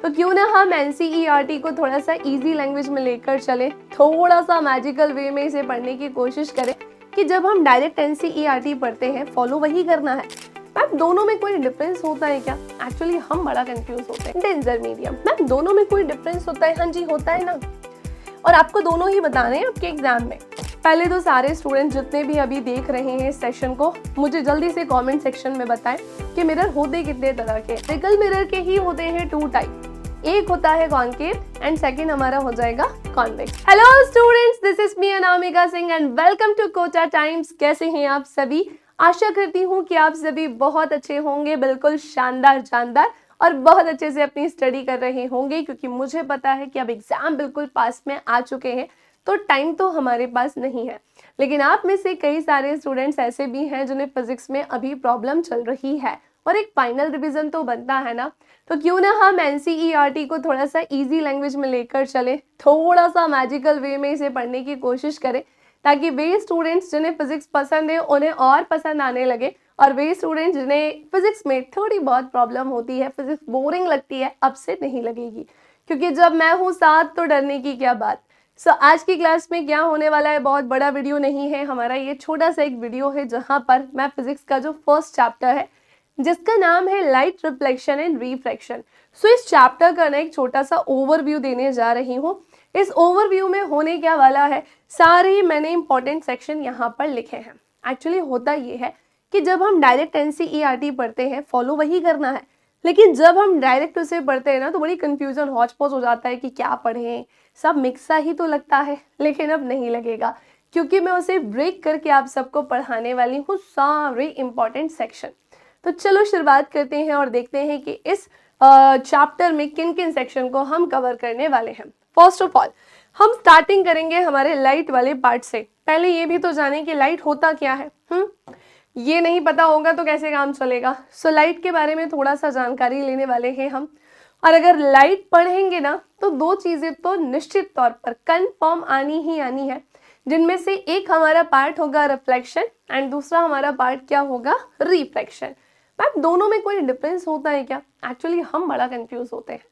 तो क्यों ना हम एनसीईआरटी को थोड़ा सा इजी लैंग्वेज में लेकर चले, थोड़ा सा मैजिकल वे में इसे पढ़ने की कोशिश करें कि जब हम डायरेक्ट एनसीईआरटी पढ़ते हैं फॉलो वही करना है। मैम दोनों में कोई डिफरेंस होता है क्या? एक्चुअली हम बड़ा कंफ्यूज होते हैं। डेंजर मीडियम, मैम दोनों में कोई डिफरेंस होता है? हाँ जी होता है ना, और आपको दोनों ही बताने हैं आपके एग्जाम में। पहले तो सारे स्टूडेंट जितने भी अभी देख रहे हैं इस सेशन को, मुझे जल्दी से कमेंट सेक्शन में बताएं कि मिरर होते कितने तरह के। स्फेरिकल मिरर के ही होते हैं 2 टाइप, एक होता है कॉनकेव एंड सेकंड हमारा हो जाएगा convex. Hello students, this is me Anamika Singh and welcome to Kota Times. कैसे हैं आप सभी? आशा करती हूँ कि आप सभी बहुत अच्छे होंगे, बिल्कुल शानदार जानदार, और बहुत अच्छे से अपनी स्टडी कर रहे होंगे, क्योंकि मुझे पता है कि अब एग्जाम बिल्कुल पास में आ चुके हैं तो टाइम तो हमारे पास नहीं है। लेकिन आप में से कई सारे स्टूडेंट्स ऐसे भी हैं जिन्हें फिजिक्स में अभी प्रॉब्लम चल रही है और एक फाइनल रिवीजन तो बनता है ना। तो क्यों ना हम एनसीईआरटी को थोड़ा सा इजी लैंग्वेज में लेकर चले, थोड़ा सा मैजिकल वे में इसे पढ़ने की कोशिश करें, ताकि वे स्टूडेंट्स जिन्हें फिजिक्स पसंद है उन्हें और पसंद आने लगे, और वे स्टूडेंट्स जिन्हें फिजिक्स में थोड़ी बहुत प्रॉब्लम होती है, फिजिक्स बोरिंग लगती है, अब से नहीं लगेगी, क्योंकि जब मैं हूँ साथ तो डरने की क्या बात। आज की क्लास में क्या होने वाला है, बहुत बड़ा वीडियो नहीं है हमारा, ये छोटा सा एक वीडियो है जहां पर मैं फिजिक्स का जो फर्स्ट चैप्टर है जिसका नाम है लाइट रिफ्लेक्शन एंड रिफ्रैक्शन, इस चैप्टर का ना एक छोटा सा ओवरव्यू देने जा रही हूँ। इस ओवरव्यू में होने क्या वाला है, सारे मैंने इंपॉर्टेंट सेक्शन यहाँ पर लिखे हैं। एक्चुअली होता ये है कि जब हम डायरेक्ट एनसीईआरटी पढ़ते हैं फॉलो वही करना है, लेकिन जब हम डायरेक्ट उसे पढ़ते हैं ना तो बड़ी कंफ्यूजन हौच पौच हो जाता है कि क्या पढ़ें, सब मिक्स सा ही तो लगता है। लेकिन अब नहीं लगेगा, क्योंकि मैं उसे ब्रेक करके आप सबको पढ़ाने वाली हूँ सारे इंपॉर्टेंट सेक्शन। तो चलो शुरुआत करते हैं और देखते हैं कि इस चैप्टर में किन किन सेक्शन को हम कवर करने वाले हैं। फर्स्ट ऑफ ऑल हम स्टार्टिंग करेंगे हमारे लाइट वाले पार्ट से। पहले ये भी तो जाने कि लाइट होता क्या है। ये नहीं पता होगा तो कैसे काम चलेगा। लाइट के बारे में थोड़ा सा जानकारी लेने वाले हैं हम, और अगर लाइट पढ़ेंगे ना तो 2 चीजें तो निश्चित तौर पर कंफर्म आनी ही आनी है, जिनमें से एक हमारा पार्ट होगा रिफ्लेक्शन एंड दूसरा हमारा पार्ट क्या होगा, रिफ्लेक्शन। मैम दोनों में कोई डिफरेंस होता है क्या? एक्चुअली हम बड़ा कंफ्यूज होते हैं।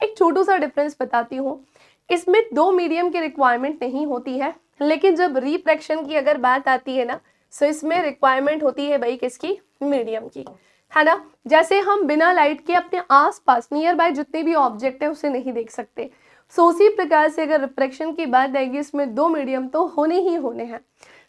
एक छोटू सा डिफरेंस बताती हूँ। इसमें 2 मीडियम की रिक्वायरमेंट नहीं होती है, लेकिन जब रिफ्रैक्शन की अगर बात आती है ना इसमें रिक्वायरमेंट होती है भाई किसकी, मीडियम की, है ना। जैसे हम बिना लाइट के अपने आसपास नियर बाय जितने भी ऑब्जेक्ट है उसे नहीं देख सकते, उसी प्रकार से अगर रिफ्रैक्शन की बात आएगी इसमें 2 मीडियम तो होने ही होने हैं।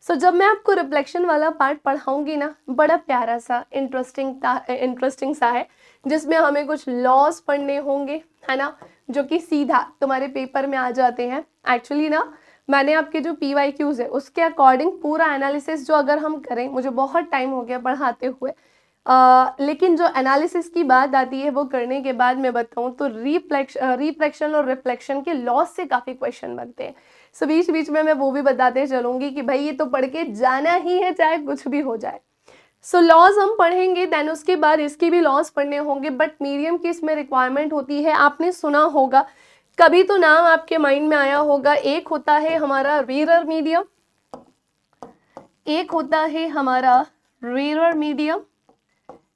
जब मैं आपको रिफ्लेक्शन वाला पार्ट पढ़ाऊंगी ना, बड़ा प्यारा सा इंटरेस्टिंग सा है, जिसमें हमें कुछ लॉस पढ़ने होंगे, है ना, जो कि सीधा तुम्हारे पेपर में आ जाते हैं। एक्चुअली ना मैंने आपके जो PYQs है उसके अकॉर्डिंग पूरा एनालिसिस जो अगर हम करें, मुझे बहुत टाइम हो गया पढ़ाते हुए, लेकिन जो एनालिसिस की बात आती है वो करने के बाद मैं बताऊं तो रिफ्लेक्शन और रिफ्लेक्शन के लॉस से काफ़ी क्वेश्चन बनते हैं। बीच बीच में मैं वो भी बताते चलूंगी कि भाई ये तो पढ़ के जाना ही है चाहे कुछ भी हो जाए। लॉस हम पढ़ेंगे, देन उसके बाद इसके भी लॉस पढ़ने होंगे, बट मीडियम की इसमें रिक्वायरमेंट होती है। आपने सुना होगा कभी तो नाम आपके माइंड में आया होगा, एक होता है हमारा रेयर मीडियम, एक होता है हमारा rare medium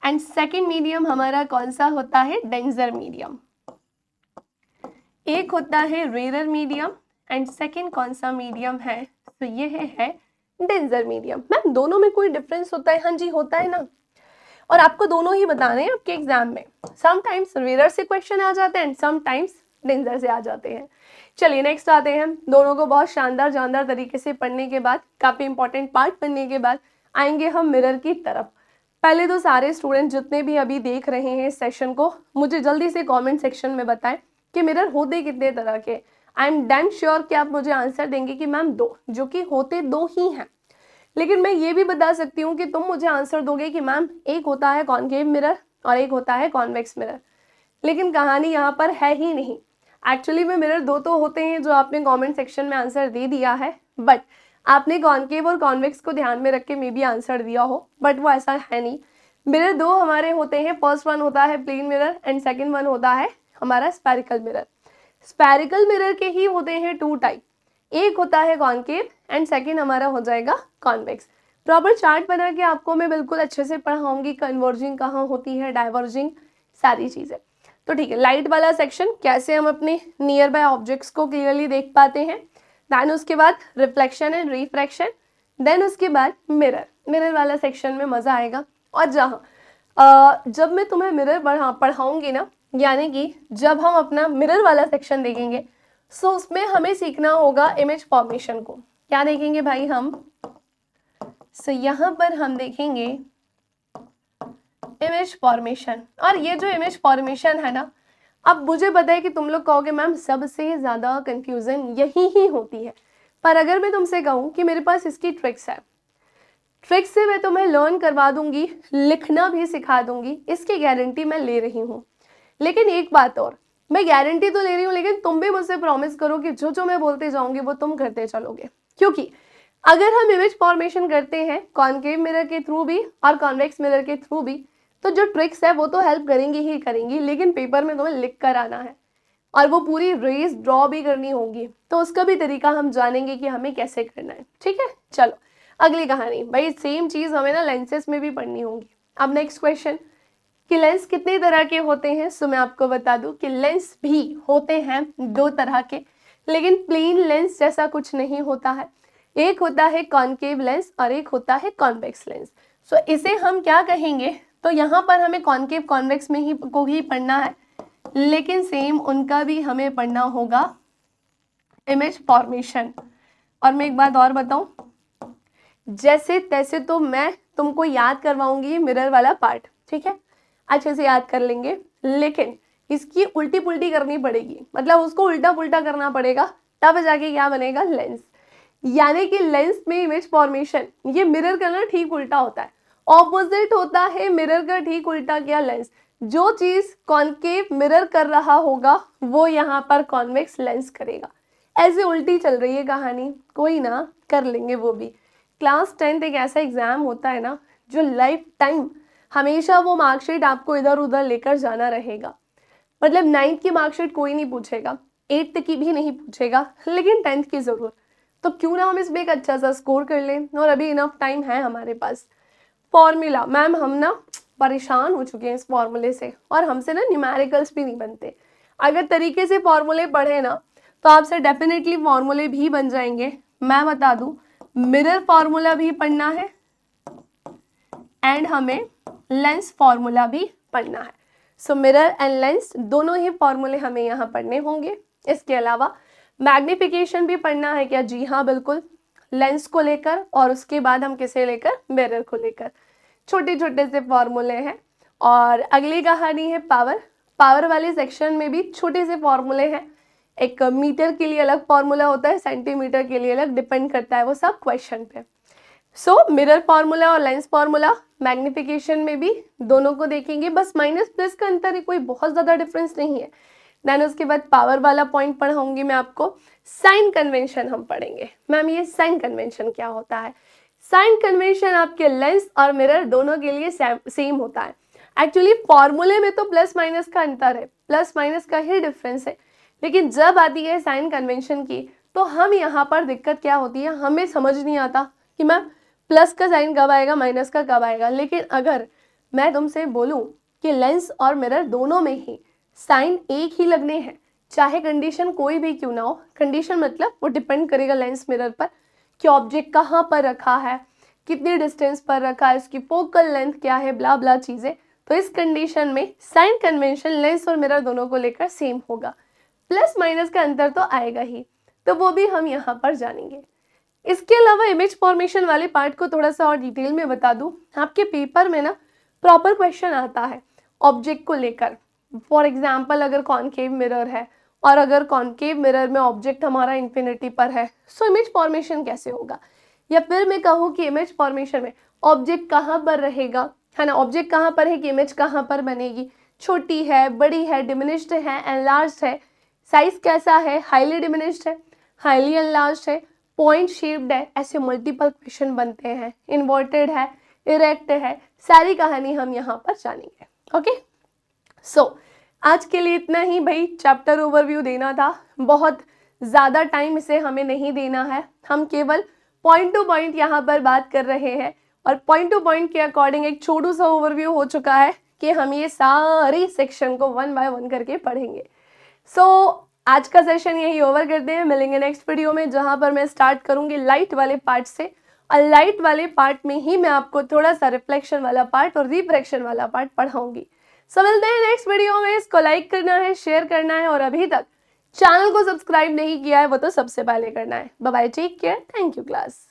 and second medium हमारा कौन सा होता है, डेंजर मीडियम। एक होता है रेयर मीडियम एंड सेकेंड कौन सा मीडियम है, तो ये है डेंजर मीडियम। मैम दोनों में कोई डिफरेंस होता है? हाँ जी होता है ना, और आपको दोनों ही बताने हैं आपके एग्जाम में। समटाइम्स रेयर से क्वेश्चन आ जाते हैं एंड समटाइम्स डेंजर से आ जाते हैं। चलिए नेक्स्ट आते हैं। दोनों को बहुत शानदार तरीके से पढ़ने के बाद, काफी इंपॉर्टेंट पार्ट पढ़ने के बाद आएंगे हम मिरर की तरफ। पहले तो सारे स्टूडेंट जितने भी अभी देख रहे हैं इस सेशन को, मुझे जल्दी से कमेंट सेक्शन में बताएं कि मिरर होते कितने तरह के। आई एम डैम श्योर कि आप मुझे आंसर देंगे कि मैम 2, जो कि होते 2 ही हैं। लेकिन मैं ये भी बता सकती हूँ कि तुम मुझे आंसर दोगे कि मैम एक होता है कॉनकेव मिरर और एक होता है कॉन्वेक्स मिरर। लेकिन कहानी यहाँ पर है ही नहीं। एक्चुअली में मिरर 2 तो होते हैं, जो आपने कमेंट सेक्शन में आंसर दे दिया है, बट आपने कॉनकेव और कॉन्वेक्स को ध्यान में रख के मे भी आंसर दिया हो, बट वो ऐसा है नहीं। मिरर 2 हमारे होते हैं, फर्स्ट वन होता है plane mirror and second one होता है हमारा स्फेरिकल मिरर। स्फेरिकल मिरर के ही होते हैं 2 टाइप, एक होता है कॉनकेव एंड सेकेंड हमारा हो जाएगा कॉन्वेक्स। प्रॉपर चार्ट बना के आपको मैं बिल्कुल अच्छे से पढ़ाऊंगी, कन्वर्जिंग कहाँ होती है, डाइवर्जिंग, सारी चीज़ें। तो ठीक है, लाइट वाला सेक्शन कैसे हम अपने नियर बाय ऑब्जेक्ट्स को क्लियरली देख पाते हैं, देन उसके बाद रिफ्लेक्शन एंड रिफ्रैक्शन, देन उसके बाद मिरर वाला सेक्शन में मज़ा आएगा। और जब मैं तुम्हें मिरर पढ़ाऊंगी ना, यानी कि जब हम अपना मिरर वाला सेक्शन देखेंगे, सो उसमें हमें सीखना होगा इमेज फॉर्मेशन को। क्या देखेंगे भाई हम? सो यहाँ पर हम देखेंगे इमेज फॉर्मेशन। और ये जो इमेज फॉर्मेशन है ना, अब मुझे पता है कि तुम लोग कहोगे मैम सबसे ज़्यादा कंफ्यूजन यही ही होती है, पर अगर मैं तुमसे कहूँ कि मेरे पास इसकी ट्रिक्स है, ट्रिक्स से मैं तुम्हें लर्न करवा दूंगी, लिखना भी सिखा दूंगी, इसकी गारंटी मैं ले रही हूँ। लेकिन एक बात और, मैं गारंटी तो ले रही हूँ, लेकिन तुम भी मुझसे प्रॉमिस करो कि जो जो मैं बोलते जाऊंगी वो तुम करते चलोगे। क्योंकि अगर हम इमेज फॉर्मेशन करते हैं कॉनकेव मिरर के थ्रू भी और कॉन्वेक्स मिरर के थ्रू भी, तो जो ट्रिक्स है वो तो हेल्प करेंगी ही करेंगी, लेकिन पेपर में तुम्हें लिख कर आना है और वो पूरी रेस ड्रॉ भी करनी होगी, तो उसका भी तरीका हम जानेंगे कि हमें कैसे करना है। ठीक है, चलो अगली कहानी। भाई सेम चीज हमें ना लेंसेज में भी पढ़नी होगी। अब नेक्स्ट क्वेश्चन कि लेंस कितने तरह के होते हैं। सो मैं आपको बता दूं कि लेंस भी होते हैं दो तरह के, लेकिन प्लेन लेंस जैसा कुछ नहीं होता है। एक होता है कॉनकेव लेंस और एक होता है कॉन्वेक्स लेंस। सो इसे हम क्या कहेंगे, तो यहाँ पर हमें कॉनकेव कॉन्वेक्स में ही को ही पढ़ना है, लेकिन सेम उनका भी हमें पढ़ना होगा इमेज फॉर्मेशन। और मैं एक बात और बताऊं, जैसे तैसे तो मैं तुमको याद करवाऊंगी मिरर वाला पार्ट, ठीक है, अच्छे से याद कर लेंगे, लेकिन इसकी उल्टी पुल्टी करनी पड़ेगी, मतलब उसको उल्टा पुल्टा करना पड़ेगा, तब जाके क्या बनेगा लेंस। यानी कि लेंस में इमेज फॉर्मेशन, ये मिरर का ना ठीक उल्टा होता है, ऑपोजिट होता है मिरर का ठीक उल्टा क्या लेंस। जो चीज कॉनकेव मिरर कर रहा होगा वो यहाँ पर कॉन्वेक्स लेंस करेगा। ऐसे उल्टी चल रही है कहानी, कोई ना, कर लेंगे वो भी। क्लास 10th एक ऐसा एग्जाम होता है ना जो लाइफ टाइम हमेशा वो मार्कशीट आपको इधर उधर लेकर जाना रहेगा। मतलब 9th की मार्कशीट कोई नहीं पूछेगा, 8th की भी नहीं पूछेगा, लेकिन 10th की जरूर। तो क्यों ना हम इसमें एक अच्छा सा स्कोर कर लें, और अभी इनफ टाइम है हमारे पास। फॉर्मूला मैम हम ना परेशान हो चुके हैं इस फॉर्मूले से, और हमसे ना न्यूमेरिकल्स भी नहीं बनते। अगर तरीके से फॉर्मूले पढ़े ना तो आपसे डेफिनेटली फॉर्मूले भी बन जाएंगे। मैं बता दूं, मिरर फॉर्मूला भी पढ़ना है एंड हमें लेंस फॉर्मूला भी पढ़ना है। सो मिरर एंड लेंस दोनों ही फॉर्मूले हमें यहाँ पढ़ने होंगे। इसके अलावा मैग्निफिकेशन भी पढ़ना है क्या? जी हाँ बिल्कुल, लेंस को लेकर, और उसके बाद हम किसे लेकर? मिरर को लेकर। छोटे छोटे से फॉर्मूले हैं। और अगली कहानी है पावर। पावर वाले सेक्शन में भी छोटे से फॉर्मूले हैं। एक मीटर के लिए अलग फॉर्मूला होता है, सेंटीमीटर के लिए अलग, डिपेंड करता है वो सब क्वेश्चन पे। सो मिरर फॉर्मूला और लेंस फॉर्मूला मैग्निफिकेशन में भी दोनों को देखेंगे, बस माइनस प्लस का अंतर है, कोई बहुत ज़्यादा डिफरेंस नहीं है। देन उसके बाद पावर वाला पॉइंट पढ़ाऊंगी मैं आपको। साइन कन्वेंशन हम पढ़ेंगे। मैम ये साइन कन्वेंशन क्या होता है? साइन कन्वेंशन आपके लेंस और मिरर दोनों के लिए सेम होता है। एक्चुअली फॉर्मूले में तो प्लस माइनस का अंतर है, प्लस माइनस का ही डिफरेंस है, लेकिन जब आती है साइन कन्वेंशन की तो हम यहाँ पर दिक्कत क्या होती है, हमें समझ नहीं आता कि मैम प्लस का साइन कब आएगा, माइनस का कब आएगा। लेकिन अगर मैं तुमसे बोलूं कि लेंस और मिरर दोनों में ही साइन एक ही लगने हैं, चाहे कंडीशन कोई भी क्यों ना हो, कंडीशन मतलब वो डिपेंड करेगा लेंस मिरर पर कि ऑब्जेक्ट कहाँ पर रखा है, कितनी डिस्टेंस पर रखा है, उसकी फोकल लेंथ क्या है, ब्ला ब्ला चीज़ें। तो इस कंडीशन में साइन कन्वेंशन लेंस और मिरर दोनों को लेकर सेम होगा, प्लस माइनस का अंतर तो आएगा ही, तो वो भी हम यहाँ पर जानेंगे। इसके अलावा इमेज फॉर्मेशन वाले पार्ट को थोड़ा सा और डिटेल में बता दूं, आपके पेपर में ना प्रॉपर क्वेश्चन आता है ऑब्जेक्ट को लेकर। फॉर एग्जाम्पल अगर कॉनकेव मिरर है और अगर कॉनकेव मिरर में ऑब्जेक्ट हमारा इन्फिनिटी पर है, सो इमेज फॉर्मेशन कैसे होगा। या फिर मैं कहूँ कि इमेज फॉर्मेशन में ऑब्जेक्ट कहाँ पर रहेगा, है ना, ऑब्जेक्ट कहाँ पर है कि इमेज कहाँ पर बनेगी, छोटी है, बड़ी है, डिमिनिश्ड है, एनलार्ज्ड है, साइज कैसा है, हाईली डिमिनिश्ड है, हाईली एनलार्ज्ड है, पॉइंट शेप्ड है, ऐसे मल्टीपल क्वेश्चन बनते हैं, इन्वर्टेड है, इरेक्ट है, सारी कहानी हम यहाँ पर जानेंगे। ओके, सो आज के लिए इतना ही भाई, चैप्टर ओवरव्यू देना था, बहुत ज़्यादा टाइम इसे हमें नहीं देना है, हम केवल पॉइंट टू पॉइंट यहाँ पर बात कर रहे हैं, और पॉइंट टू पॉइंट के अकॉर्डिंग एक छोटू सा ओवरव्यू हो चुका है कि हम ये सारी सेक्शन को 1 बाय 1 करके पढ़ेंगे। सो आज का सेशन यही ओवर करते हैं, मिलेंगे नेक्स्ट वीडियो में जहां पर मैं स्टार्ट करूंगी लाइट वाले पार्ट से, और लाइट वाले पार्ट में ही मैं आपको थोड़ा सा रिफ्लेक्शन वाला पार्ट और रिफ्रैक्शन वाला पार्ट पढ़ाऊंगी। सो मिलते हैं नेक्स्ट वीडियो में। इसको लाइक करना है, शेयर करना है, और अभी तक चैनल को सब्सक्राइब नहीं किया है वो तो सबसे पहले करना है। Bye bye, take care, thank you class.